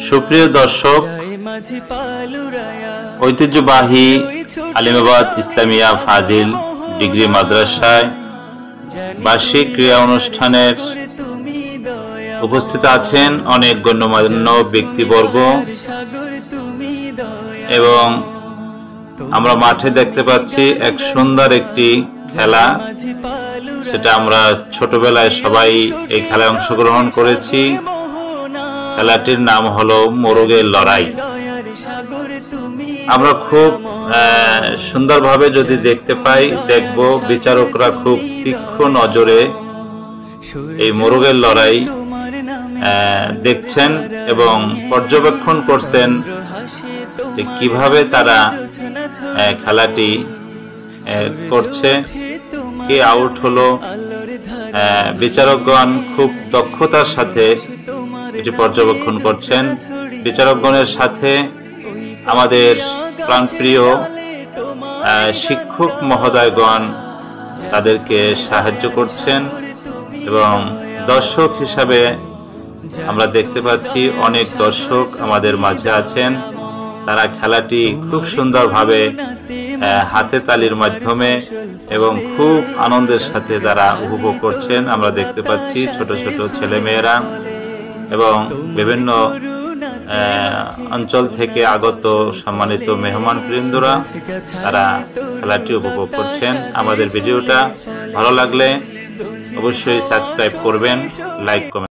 সুপ্রিয় দর্শক, ঐতিহ্যবাহী আলিমাবাদ ইসলামিয়া ফাজিল ডিগ্রি মাদ্রাসায় বার্ষিক ক্রীড়া অনুষ্ঠানের উপস্থিত আছেন অনেক গণ্যমান্য ব্যক্তিবর্গ এবং আমরা মাঠে দেখতে পাচ্ছি এক সুন্দর একটি খেলা। সেটা আমরা ছোটবেলায় সবাই এই খেলায় অংশগ্রহণ করেছি। খেলাটির নাম হলো মোরগের লড়াই। আমরা খুব সুন্দরভাবে যদি দেখতে পাই, দেখব বিচারকরা খুব তীক্ষ্ণ নজরে এই মোরগের লড়াই দেখছেন এবং পর্যবেক্ষণ করছেন যে কিভাবে তারা খেলাটি করছে, কে আউট হলো। বিচারকগণ খুব দক্ষতার সাথে এটি পর্যবেক্ষণ করছেন। বিচারকগণের সাথে আমাদের প্রাণপ্রিয় শিক্ষক মহোদয়গণ তাদেরকে সাহায্য করছেন এবং দর্শক হিসাবে আমরা দেখতে পাচ্ছি অনেক দর্শক আমাদের মাঝে আছেন। তারা খেলাটি খুব সুন্দরভাবে হাতে তালির মাধ্যমে এবং খুব আনন্দের সাথে তারা উপভোগ করছেন। আমরা দেখতে পাচ্ছি ছোট ছোট ছেলেমেয়েরা এবং বিভিন্ন অঞ্চল থেকে আগত সম্মানিত মেহমান বৃন্দরা তারা খেলাটি উপভোগ করছেন। আমাদের ভিডিওটা ভালো লাগলে অবশ্যই সাবস্ক্রাইব করবেন, লাইক কমেন্ট